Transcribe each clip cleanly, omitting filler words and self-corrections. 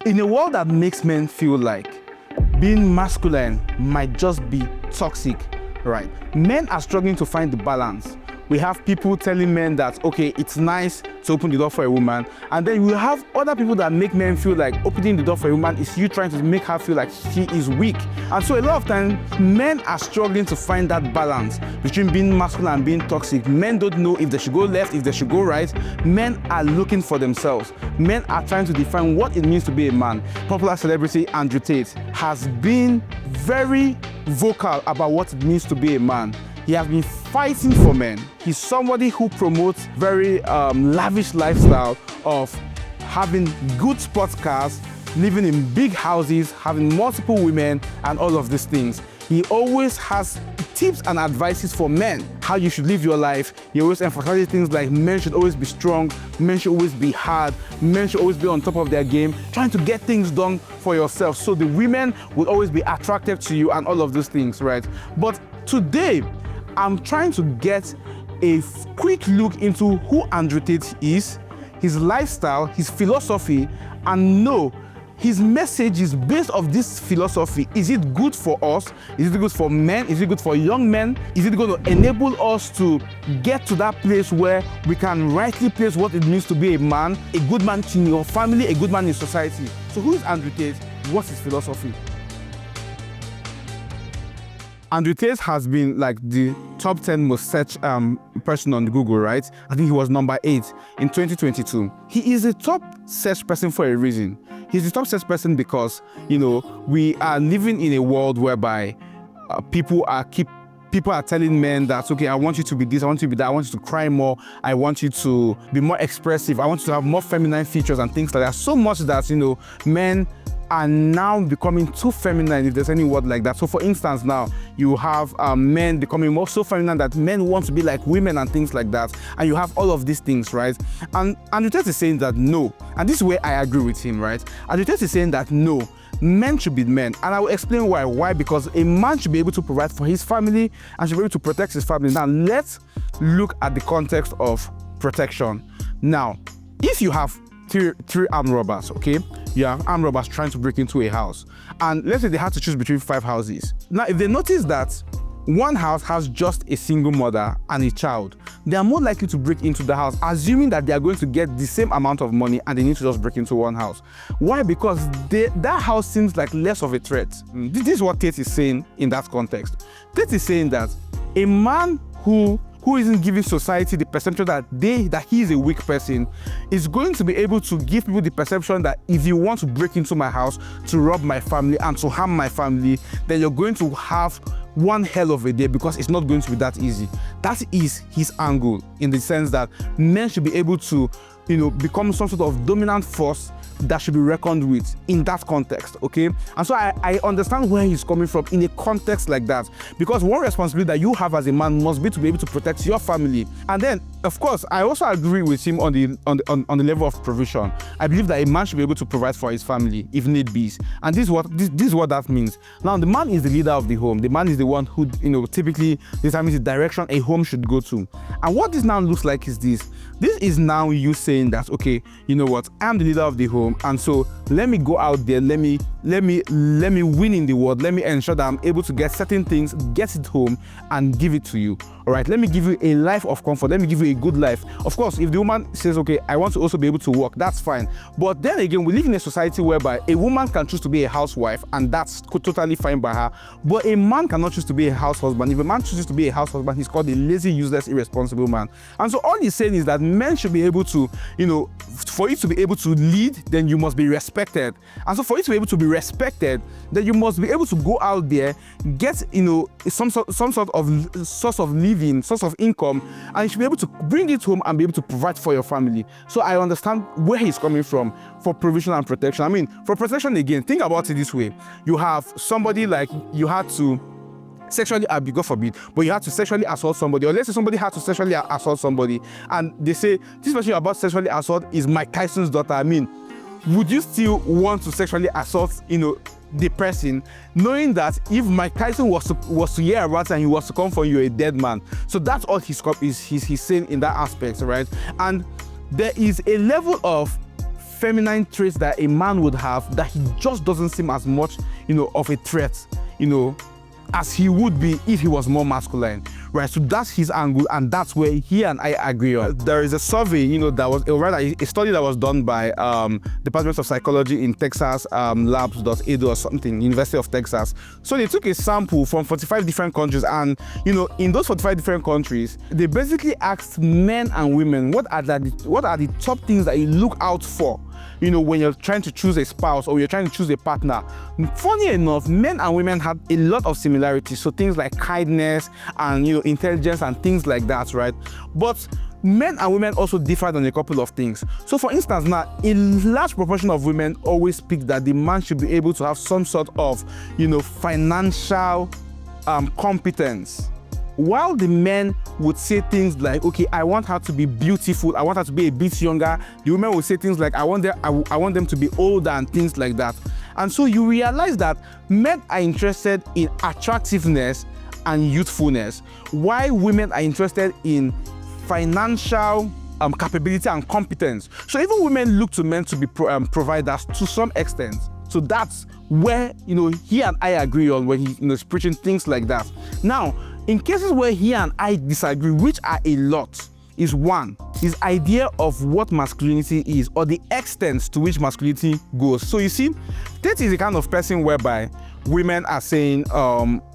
In a world that makes men feel like being masculine might just be toxic, right? Men are struggling to find the balance. We have people telling men that, okay, it's nice to open the door for a woman. And then we have other people that make men feel like opening the door for a woman is you trying to make her feel like she is weak. And so a lot of times, men are struggling to find that balance between being masculine and being toxic. Men don't know if they should go left, if they should go right. Men are looking for themselves. Men are trying to define what it means to be a man. Popular celebrity Andrew Tate has been very vocal about what it means to be a man. He has been fighting for men. He's somebody who promotes very lavish lifestyle of having good sports cars, living in big houses, having multiple women, and all of these things. He always has tips and advices for men, how you should live your life. He always emphasizes things like men should always be strong, men should always be hard, men should always be on top of their game, trying to get things done for yourself so the women will always be attractive to you and all of those things, right? But today, I'm trying to get a quick look into who Andrew Tate is, his lifestyle, his philosophy, and know his message is based off this philosophy. Is it good for us? Is it good for men? Is it good for young men? Is it going to enable us to get to that place where we can rightly place what it means to be a man, a good man in your family, a good man in society? So who is Andrew Tate? What's his philosophy? Andrew Tate has been like the top 10 most searched person on Google, right? I think he was number 8 in 2022. He is a top searched person for a reason. He's the top searched person because, you know, we are living in a world whereby people are telling men that, okay, I want you to be this, I want you to be that, I want you to cry more, I want you to be more expressive, I want you to have more feminine features and things like that. So much that, you know, men are now becoming too feminine, if there's any word like that. So for instance, now you have men becoming more so feminine that men want to be like women and things like that. And you have all of these things, right? And Andrew Tate is saying that no. And this is where I agree with him, right? Andrew Tate is saying that no, men should be men. And I will explain why. Why? Because a man should be able to provide for his family and should be able to protect his family. Now, let's look at the context of protection. Now, if you have three armed robbers, okay? You have armed robbers trying to break into a house. And let's say they had to choose between 5 houses. Now, if they notice that one house has just a single mother and a child, they are more likely to break into the house, assuming that they are going to get the same amount of money and they need to just break into one house. Why? Because that house seems like less of a threat. This is what Tate is saying in that context. Tate is saying that a man who isn't giving society the perception that he is a weak person is going to be able to give people the perception that if you want to break into my house to rob my family and to harm my family, then you're going to have one hell of a day because it's not going to be that easy. That is his angle, in the sense that men should be able to, you know, become some sort of dominant force that should be reckoned with in that context, okay? And so I understand where he's coming from in a context like that, because one responsibility that you have as a man must be to be able to protect your family. And then, of course, I also agree with him on the level of provision. I believe that a man should be able to provide for his family if need be. And this is what that means. Now, the man is the leader of the home. The man is the one who, you know, typically determines the direction a home should go to. And what this now looks like is this. This is now you saying that, okay, you know what, I'm the leader of the home, and so let me go out there, let me win in the world, let me ensure that I'm able to get certain things, get it home, and give it to you. All right, let me give you a life of comfort, let me give you a good life. Of course, if the woman says, okay, I want to also be able to work, that's fine. But then again, we live in a society whereby a woman can choose to be a housewife, and that's totally fine by her. But a man cannot choose to be a house husband. If a man chooses to be a house husband, he's called a lazy, useless, irresponsible man. And so all he's saying is that men should be able to, you know, for you to be able to lead, then you must be respected. And so for you to be able to be respected, then you must be able to go out there, get, you know, some sort of source of living, source of income, and you should be able to bring it home and be able to provide for your family. So I understand where he's coming from for provision and protection. I mean, for protection, again, think about it this way. You have somebody like you had to sexually abuse, God forbid, but you had to sexually assault somebody, or let's say somebody had to sexually assault somebody, and they say this person about sexually assault is Mike Tyson's daughter. I mean, would you still want to sexually assault, you know, the person, knowing that if Mike Tyson was to hear about it and he was to come for you, a dead man? So that's all he's saying in that aspect, right? And there is a level of feminine traits that a man would have that he just doesn't seem as much, of a threat, as he would be if he was more masculine, right? So that's his angle, and that's where he and I agree on. There is a survey, that was, or rather a study that was done by Department of Psychology in Texas, labs.edu or something, University of Texas. So they took a sample from 45 different countries, and in those 45 different countries, they basically asked men and women what are the top things that you look out for, when you're trying to choose a spouse or you're trying to choose a partner. Funny enough, men and women had a lot of similarities. So things like kindness and, intelligence and things like that, right? But men and women also differed on a couple of things. So for instance, now, a large proportion of women always pick that the man should be able to have some sort of, financial competence. While the men would say things like, okay, I want her to be beautiful, I want her to be a bit younger, the women would say things like, I want them to be older and things like that. And so you realize that men are interested in attractiveness and youthfulness, while women are interested in financial capability and competence. So even women look to men to be providers to some extent. So that's where, he and I agree on when he is preaching things like that. Now, in cases where he and I disagree, which are a lot, is one, his idea of what masculinity is, or the extent to which masculinity goes. So you see, Tate is the kind of person whereby women are saying,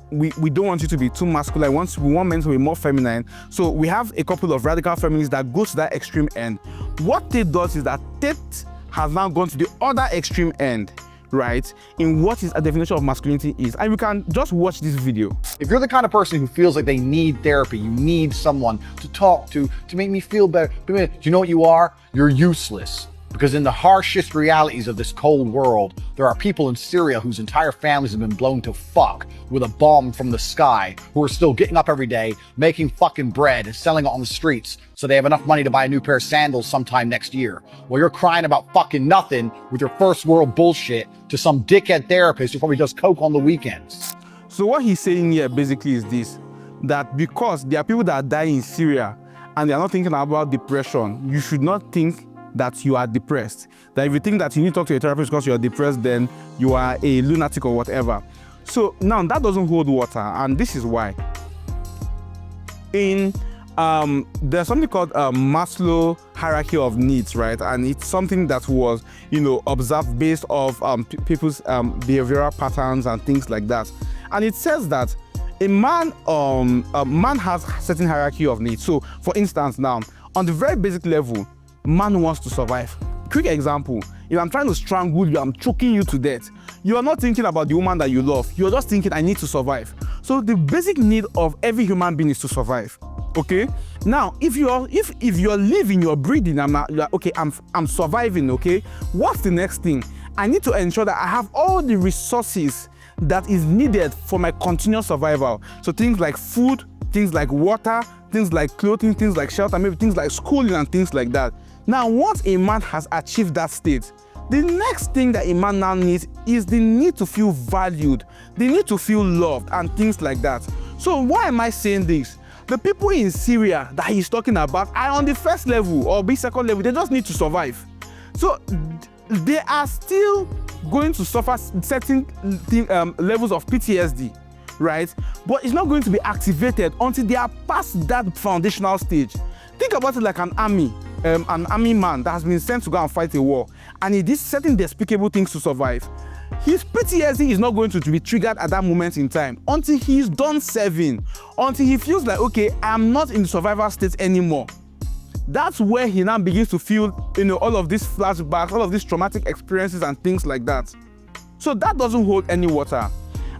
we don't want you to be too masculine, we want men to be more feminine. So we have a couple of radical feminists that go to that extreme end. What Tate does is that Tate has now gone to the other extreme end, right, in what his definition of masculinity is. And we can just watch this video. If you're the kind of person who feels like they need therapy, you need someone to talk to make me feel better, do you know what you are? You're useless. Because in the harshest realities of this cold world, there are people in Syria whose entire families have been blown to fuck with a bomb from the sky, who are still getting up every day, making fucking bread and selling it on the streets so they have enough money to buy a new pair of sandals sometime next year. While you're crying about fucking nothing with your first world bullshit to some dickhead therapist who probably does coke on the weekends. So what he's saying here basically is this, that because there are people that are dying in Syria and they are not thinking about depression, you should not think that you are depressed. That if you think that you need to talk to a therapist because you are depressed, then you are a lunatic or whatever. So now that doesn't hold water, and this is why. There's something called Maslow hierarchy of needs, right? And it's something that was, observed based off people's behavioral patterns and things like that. And it says that a man has a certain hierarchy of needs. So for instance, now, on the very basic level, man wants to survive. Quick example, if I'm trying to strangle you, I'm choking you to death, you are not thinking about the woman that you love. You're just thinking, I need to survive. So the basic need of every human being is to survive. Okay? Now, if you're living, you're breathing, I'm surviving, okay? What's the next thing? I need to ensure that I have all the resources that is needed for my continuous survival. So things like food, things like water, things like clothing, things like shelter, maybe things like schooling and things like that. Now, once a man has achieved that state, the next thing that a man now needs is the need to feel valued, the need to feel loved and things like that. So why am I saying this? The people in Syria that he's talking about are on the first level or the second level. They just need to survive. So they are still going to suffer certain levels of PTSD, right? But it's not going to be activated until they are past that foundational stage. Think about it like an army man that has been sent to go and fight a war, and he did certain despicable things to survive. His PTSD is not going to be triggered at that moment in time until he's done serving, until he feels like, okay, I'm not in the survival state anymore. That's where he now begins to feel, all of these flashbacks, all of these traumatic experiences and things like that. So that doesn't hold any water.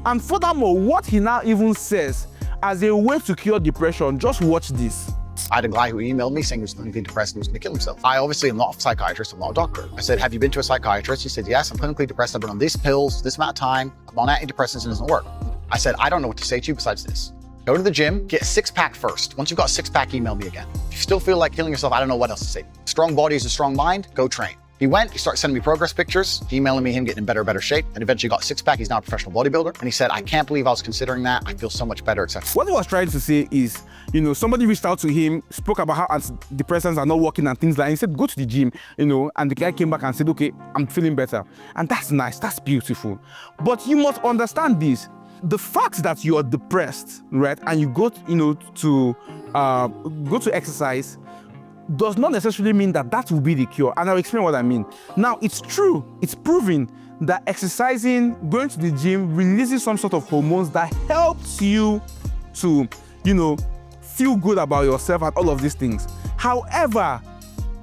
And furthermore, what he now even says as a way to cure depression, just watch this. I had a guy who emailed me saying he was clinically depressed and he was going to kill himself. I obviously am not a psychiatrist, I'm not a doctor. I said, have you been to a psychiatrist? He said, yes, I'm clinically depressed. I've been on these pills, this amount of time. I'm on antidepressants and it doesn't work. I said, I don't know what to say to you besides this. Go to the gym, get a six-pack first. Once you've got a six-pack, email me again. If you still feel like killing yourself, I don't know what else to say. Strong body is a strong mind, go train. He started sending me progress pictures, emailing me him getting in better and and eventually got a six-pack. He's now a professional bodybuilder. And he said, I can't believe I was considering that. I feel so much better, etc. What he was trying to say is, somebody reached out to him, spoke about how antidepressants are not working and things like that. He said, go to the gym, and the guy came back and said, okay, I'm feeling better. And that's nice, that's beautiful. But you must understand this. The fact that you are depressed, right, and you go, to exercise does not necessarily mean that will be the cure. And I'll explain what I mean. Now, it's true, it's proven that exercising, going to the gym, releases some sort of hormones that helps you to, feel good about yourself and all of these things. However,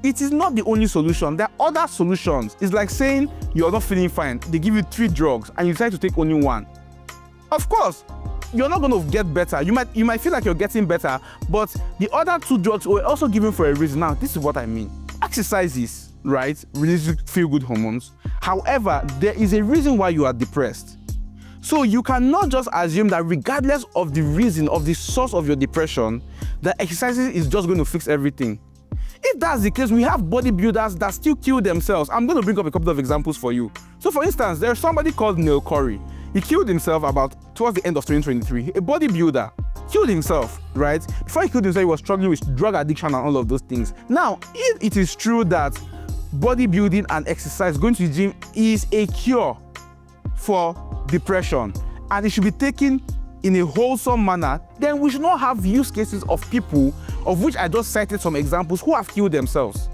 it is not the only solution. There are other solutions. It's like saying you're not feeling fine. They give you 3 drugs and you decide to take only 1. Of course, you're not going to get better. You might feel like you're getting better, but the other 2 drugs were also given for a reason. Now, this is what I mean. Exercises, right, release feel-good hormones. However, there is a reason why you are depressed. So you cannot just assume that regardless of the reason, of the source of your depression, that exercises is just going to fix everything. If that's the case, we have bodybuilders that still kill themselves. I'm going to bring up a couple of examples for you. So for instance, there's somebody called Neil Corey. He killed himself towards the end of 2023. A bodybuilder killed himself, right? Before he killed himself, he was struggling with drug addiction and all of those things. Now, if it is true that bodybuilding and exercise, going to the gym, is a cure for depression, and it should be taken in a wholesome manner, then we should not have use cases of people, of which I just cited some examples, who have killed themselves.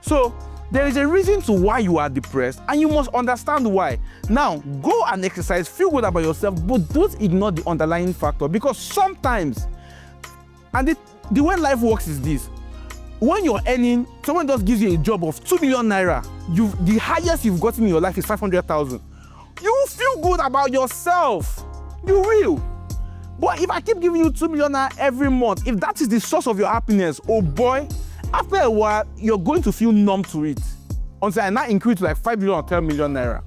So, there is a reason to why you are depressed, and you must understand why. Now, go and exercise, feel good about yourself, but don't ignore the underlying factor, because sometimes, and the way life works is this: when you're earning, someone just gives you a job of 2 million naira, the highest you've gotten in your life is 500,000. You will feel good about yourself. You will. But if I keep giving you 2 million naira every month, if that is the source of your happiness, oh boy, after a while, you're going to feel numb to it until I now increase to like 5 million or 10 million naira.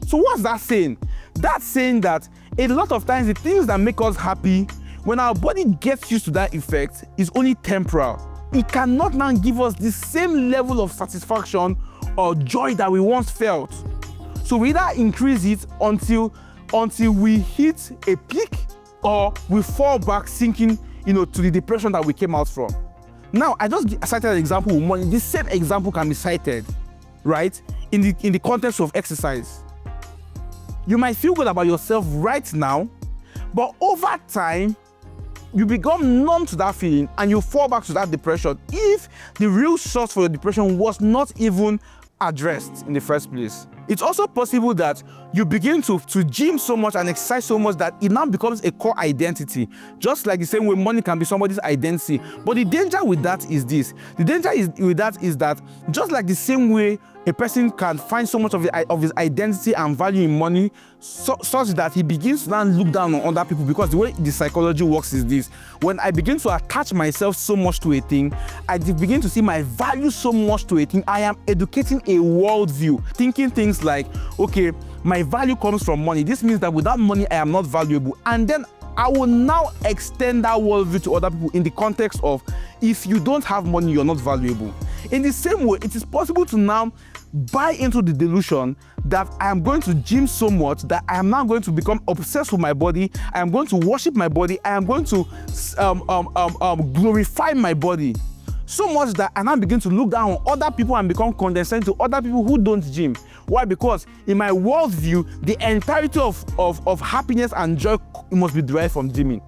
So what's that saying? That's saying that a lot of times the things that make us happy, when our body gets used to that effect, is only temporal. It cannot now give us the same level of satisfaction or joy that we once felt. So we either increase it until we hit a peak, or we fall back sinking, to the depression that we came out from. Now, I just cited an example with money. This same example can be cited, right, in the context of exercise. You might feel good about yourself right now, but over time, you become numb to that feeling and you fall back to that depression if the real source for your depression was not even addressed in the first place. It's also possible that you begin to gym so much and exercise so much that it now becomes a core identity, just like the same way money can be somebody's identity. But the danger with that is this. The danger with that is that just like the same way a person can find so much of his identity and value in money, such that he begins to now look down on other people, because the way the psychology works is this: when I begin to attach myself so much to a thing, I begin to see my value so much to a thing. I am educating a worldview, thinking things like, okay, my value comes from money. This means that without money, I am not valuable. And then I will now extend that worldview to other people in the context of, if you don't have money, you're not valuable. In the same way, it is possible to now buy into the delusion that I am going to gym so much that I am now going to become obsessed with my body. I am going to worship my body. I am going to glorify my body so much that I now begin to look down on other people and become condescending to other people who don't gym. Why? Because in my worldview, the entirety of happiness and joy must be derived from gymming.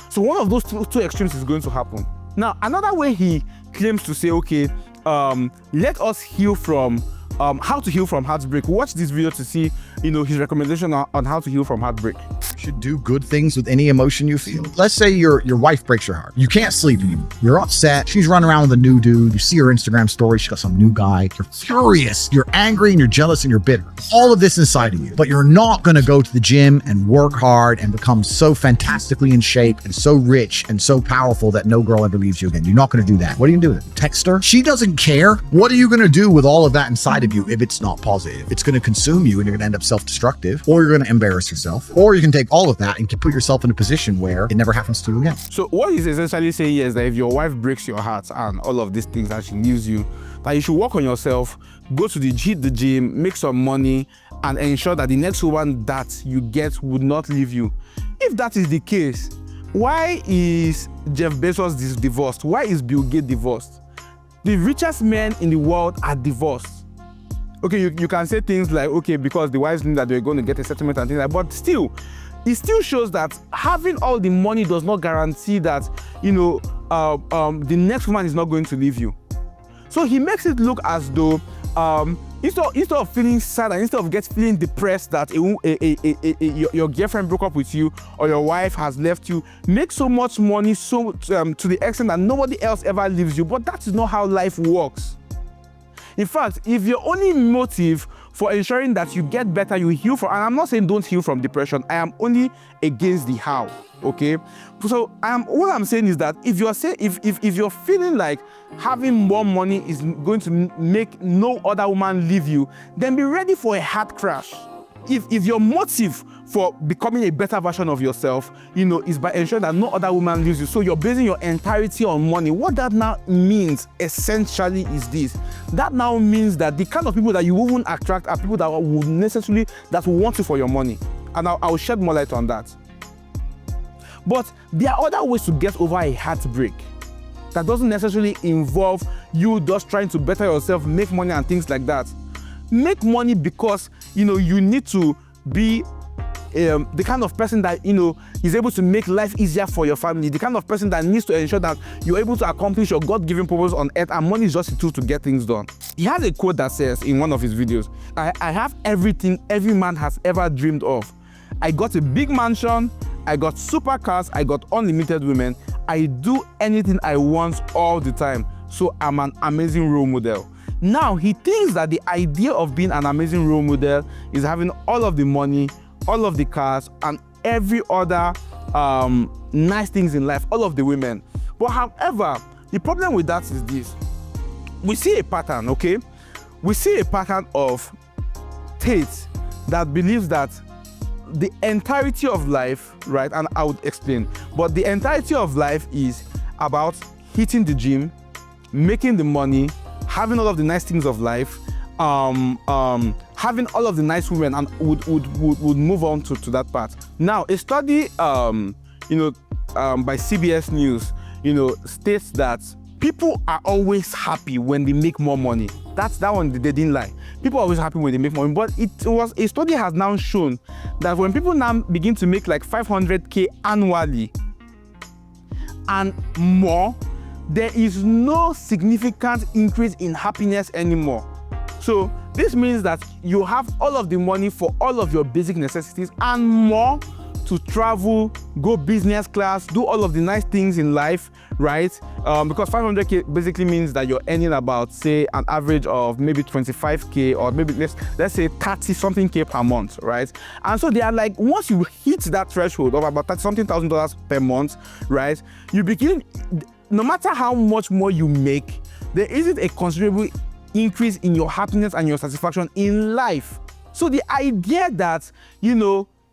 So one of those two extremes is going to happen. Now, another way he claims to say, okay, let us heal from how to heal from heartbreak. Watch this video to see, his recommendation on how to heal from heartbreak. You should do good things with any emotion you feel. Let's say your wife breaks your heart. You can't sleep anymore. You're upset. She's running around with a new dude. You see her Instagram story. She's got some new guy. You're furious. You're angry and you're jealous and you're bitter. All of this inside of you. But you're not going to go to the gym and work hard and become so fantastically in shape and so rich and so powerful that no girl ever leaves you again. You're not going to do that. What are you going to do? Text her? She doesn't care. What are you going to do with all of that inside of you if it's not positive? It's going to consume you and you're going to end up self-destructive, or you're going to embarrass yourself, or you can take all of that and can put yourself in a position where it never happens to you again. So what he's essentially saying here is that if your wife breaks your heart and all of these things that she leaves you, that you should work on yourself, go to hit the gym, make some money, and ensure that the next woman that you get would not leave you. If that is the case, why is Jeff Bezos divorced? Why is Bill Gates divorced? The richest men in the world are divorced. Okay, you can say things like, okay, because the wives knew that they were going to get a settlement and things like that, but still, it still shows that having all the money does not guarantee that, the next woman is not going to leave you. So he makes it look as though instead of feeling sad and instead of feeling depressed that your girlfriend broke up with you or your wife has left you, make so much money to the extent that nobody else ever leaves you. But that is not how life works. In fact, if your only motive for ensuring that you get better, you heal from, and I'm not saying don't heal from depression, I am only against the how, okay? So what I'm saying is that if you're feeling like having more money is going to make no other woman leave you, then be ready for a hard crash. If your motive for becoming a better version of yourself, is by ensuring that no other woman leaves you, so you're basing your entirety on money, what that now means essentially is this. That now means that the kind of people that you won't attract are people that will want you for your money. And I'll shed more light on that. But there are other ways to get over a heartbreak that doesn't necessarily involve you just trying to better yourself, make money and things like that. Make money because, you need to be the kind of person that, is able to make life easier for your family, the kind of person that needs to ensure that you're able to accomplish your God-given purpose on earth, and money is just a tool to get things done. He has a quote that says in one of his videos, I have everything every man has ever dreamed of. I got a big mansion, I got supercars, I got unlimited women, I do anything I want all the time, so I'm an amazing role model. Now, he thinks that the idea of being an amazing role model is having all of the money, all of the cars, and every other nice things in life, all of the women. But however, the problem with that is this. We see a pattern, okay? We see a pattern of Tate that believes that the entirety of life, right, and I would explain, but the entirety of life is about hitting the gym, making the money, having all of the nice things of life, having all of the nice women, and would move on to that part. Now, a study, by CBS News, states that people are always happy when they make more money. That one, they didn't lie. People are always happy when they make money. But a study has now shown that when people now begin to make like 500K annually and more, there is no significant increase in happiness anymore. So this means that you have all of the money for all of your basic necessities and more to travel, go business class, do all of the nice things in life, right? Because 500K basically means that you're earning about, say, an average of maybe 25K or maybe let's say 30 something K per month, right? And so they are like, once you hit that threshold of about $30,000 per month, right? You begin, no matter how much more you make, there isn't a considerable increase in your happiness and your satisfaction in life. So the idea that,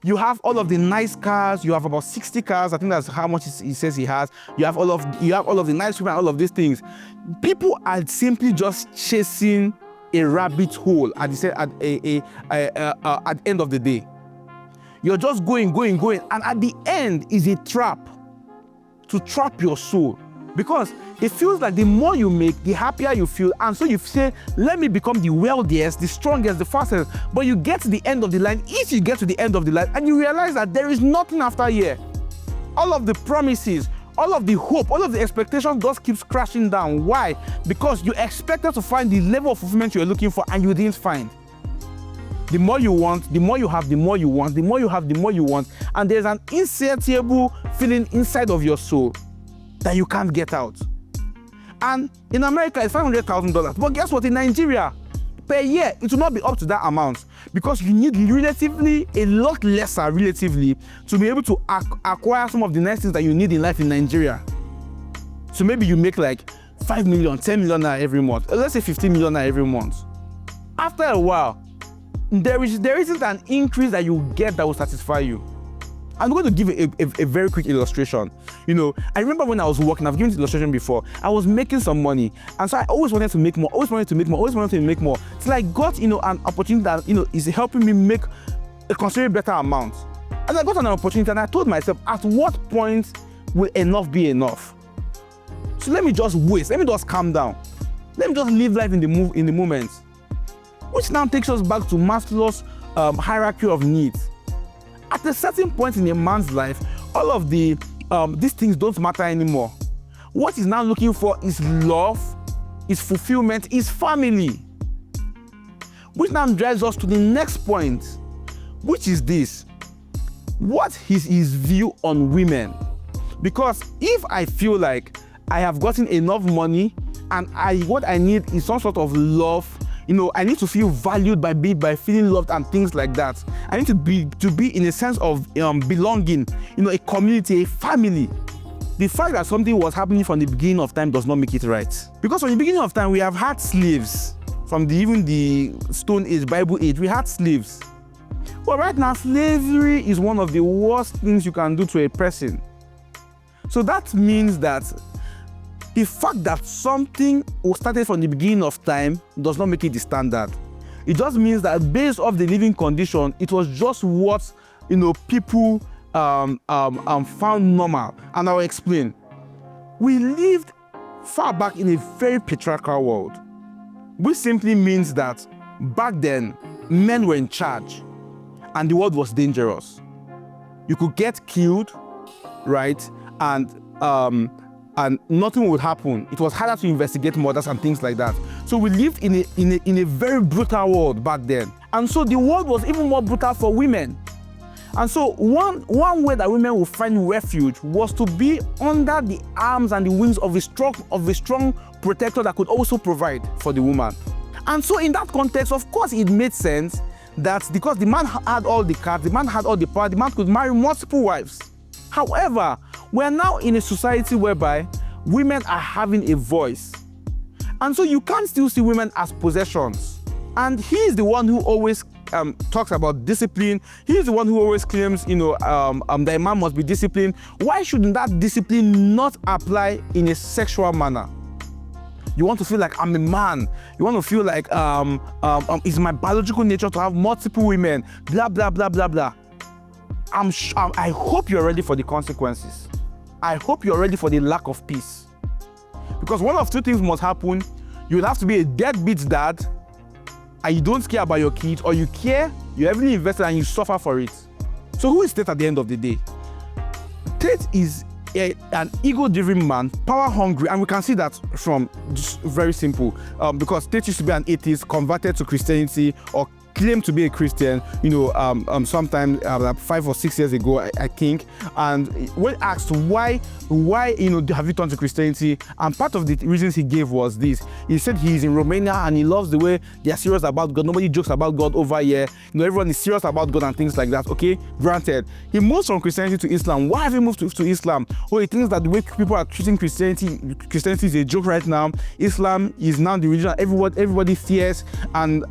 you have all of the nice cars, you have about 60 cars, I think that's how much he says he has. You have all of the nice women, all of these things. People are simply just chasing a rabbit hole at the end of the day. You're just going, and at the end is a trap to trap your soul. Because it feels like the more you make, the happier you feel. And so you say, let me become the wealthiest, the strongest, the fastest. But you get to the end of the line, if you get to the end of the line, and you realize that there is nothing after here. All of the promises, all of the hope, all of the expectations just keeps crashing down. Why? Because you expected to find the level of fulfillment you're looking for, and you didn't find. The more you want, the more you have, the more you want, the more you have, the more you want. And there's an insatiable feeling inside of your soul that you can't get out. And in America, it's $500,000. But guess what? In Nigeria, per year, it will not be up to that amount because you need a lot lesser to be able to acquire some of the nice things that you need in life in Nigeria. So maybe you make like 5 million, 10 million every month. Let's say 15 million every month. After a while, there isn't an increase that you get that will satisfy you. I'm going to give a very quick illustration. You know, I remember when I was working, I've given this illustration before, I was making some money. And so I always wanted to make more, always wanted to make more. Till I got, you know, an opportunity that, you know, is helping me make a considerably better amount. And I got an opportunity and I told myself, at what point will enough be enough? So let me just calm down. Let me just live life in the moment. Which now takes us back to Maslow's hierarchy of needs. At a certain point in a man's life, all of these things don't matter anymore. What he's now looking for is love, is fulfillment, is family. Which now drives us to the next point, which is this. What is his view on women? Because if I feel like I have gotten enough money and what I need is some sort of love, you know, I need to feel valued by feeling loved and things like that. I need to be in a sense of belonging, you know, a community, a family. The fact that something was happening from the beginning of time does not make it right. Because from the beginning of time, we have had slaves. From even the Stone Age, Bible Age, we had slaves. But right now, slavery is one of the worst things you can do to a person. So that means that the fact that something started from the beginning of time does not make it the standard. It just means that based off the living condition, it was just what, you know, people found normal. And I'll explain. We lived far back in a very patriarchal world, which simply means that back then, men were in charge and the world was dangerous. You could get killed, right? And nothing would happen. It was harder to investigate murders and things like that. So we lived in a very brutal world back then. And so the world was even more brutal for women. And so one way that women would find refuge was to be under the arms and the wings of a strong protector that could also provide for the woman. And so in that context, of course, it made sense that because the man had all the cards, the man had all the power, the man could marry multiple wives. However, we're now in a society whereby women are having a voice. And so you can't still see women as possessions. And he is the one who always talks about discipline. He is the one who always claims, you know, that a man must be disciplined. Why shouldn't that discipline not apply in a sexual manner? You want to feel like I'm a man. You want to feel like it's my biological nature to have multiple women. Blah, blah, blah, blah, blah. I hope you're ready for the consequences. I hope you're ready for the lack of peace. Because one of two things must happen. You'll have to be a deadbeat dad and you don't care about your kids, or you care, you're heavily invested and you suffer for it. So who is Tate at the end of the day? Tate is an ego-driven man, power-hungry, and we can see that from just very simple. Because Tate used to be an atheist, converted to Christianity, or claimed to be a Christian, you know, sometime like 5 or 6 years ago, I think. And when asked why, you know, have you turned to Christianity? And part of the reasons he gave was this. He said he's in Romania and he loves the way they are serious about God. Nobody jokes about God over here. You know, everyone is serious about God and things like that. Okay, granted. He moves from Christianity to Islam. Why have he moved to Islam? Oh, he thinks that the way people are treating Christianity is a joke right now. Islam is now the religion everybody fears. And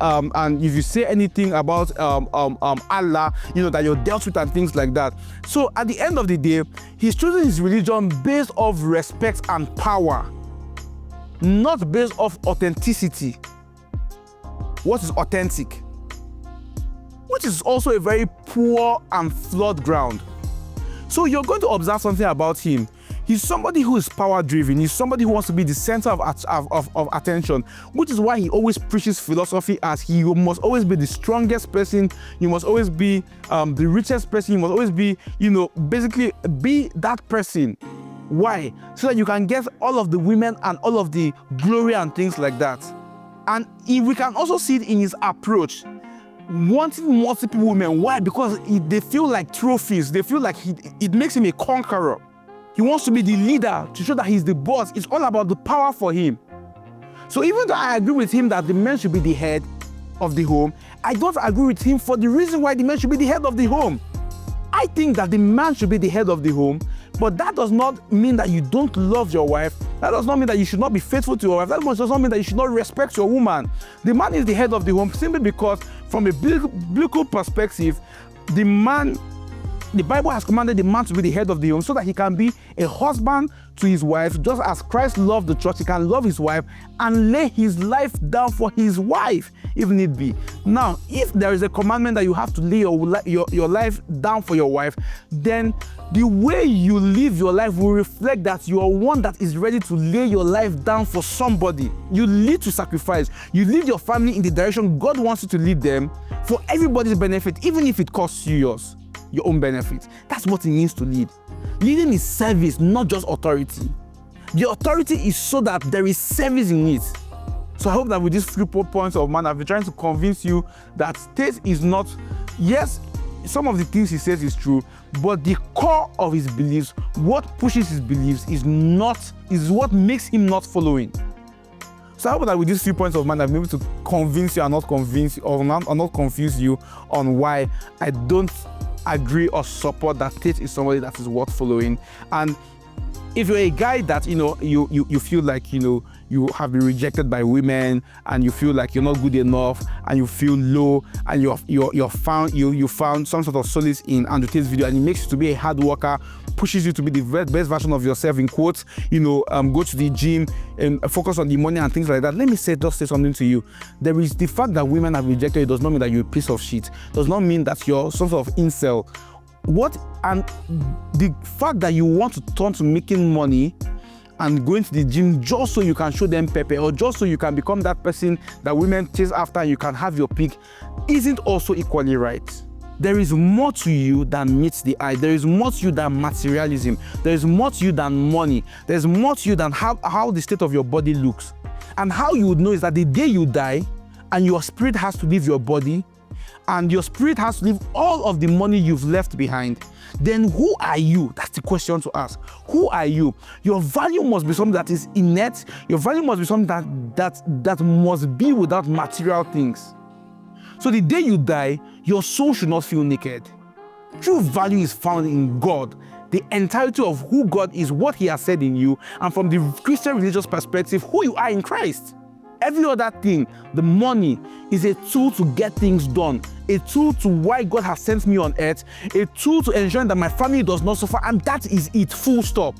if you say anything about Allah, you know, that you're dealt with and things like that. So at the end of the day, he's choosing his religion based off respect and power, not based off authenticity. What is authentic? Which is also a very poor and flawed ground. So you're going to observe something about him. He's somebody who is power-driven. He's somebody who wants to be the center of attention, which is why he always preaches philosophy as you must always be the strongest person. You must always be the richest person. You must always be, you know, basically be that person. Why? So that you can get all of the women and all of the glory and things like that. And we can also see it in his approach. Wanting multiple women. Why? Because they feel like trophies. They feel like it makes him a conqueror. He wants to be the leader, to show that he's the boss. It's all about the power for him. So even though I agree with him that the man should be the head of the home, I don't agree with him for the reason why the man should be the head of the home. I think that the man should be the head of the home, but that does not mean that you don't love your wife. That does not mean that you should not be faithful to your wife. That does not mean that you should not respect your woman. The man is the head of the home simply because from a biblical perspective, the man The Bible has commanded the man to be the head of the home so that he can be a husband to his wife, just as Christ loved the church. He can love his wife and lay his life down for his wife if need be. Now, if there is a commandment that you have to lay your life down for your wife, then the way you live your life will reflect that you are one that is ready to lay your life down for somebody. You lead to sacrifice. You lead your family in the direction God wants you to lead them for everybody's benefit, even if it costs you your own benefit. That's what it means to lead. Leading is service, not just authority. The authority is so that there is service in it. So I hope that with these 3 points of man, I've been trying to convince you that Tate is not, yes, some of the things he says is true, but the core of his beliefs, what pushes his beliefs is what makes him not following. So I hope that with these 3 points of man, I've been able to convince you and not confuse you on why I don't agree or support that Tate is somebody that is worth following. And if you're a guy that you feel like you have been rejected by women and you feel like you're not good enough and you feel low and you found some sort of solace in Andrew Tate's video, and it makes you to be a hard worker, pushes you to be the best version of yourself, in quotes, go to the gym and focus on the money and things like that. Let me just say something to you. There is the fact that women have rejected you does not mean that you're a piece of shit. Does not mean that you're some sort of incel. And the fact that you want to turn to making money and going to the gym just so you can show them pepper, or just so you can become that person that women chase after and you can have your peak, isn't also equally right. There is more to you than meets the eye. There is more to you than materialism. There is more to you than money. There's more to you than how the state of your body looks. And how you would know is that the day you die and your spirit has to leave your body, and your spirit has to leave all of the money you've left behind, then who are you? That's the question to ask. Who are you? Your value must be something that is innate. Your value must be something that must be without material things. So the day you die, your soul should not feel naked. True value is found in God. The entirety of who God is, what he has said in you, and from the Christian religious perspective, who you are in Christ. Every other thing, the money, is a tool to get things done, a tool to why God has sent me on earth, a tool to ensure that my family does not suffer, and that is it, full stop.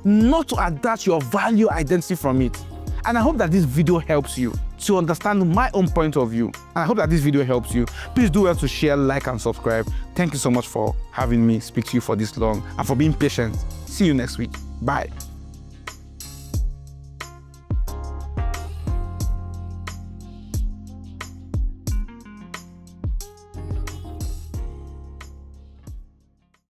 Not to attach your value identity from it. And I hope that this video helps you to understand my own point of view. And I hope that this video helps you. Please do well to share, like, and subscribe. Thank you so much for having me speak to you for this long and for being patient. See you next week. Bye.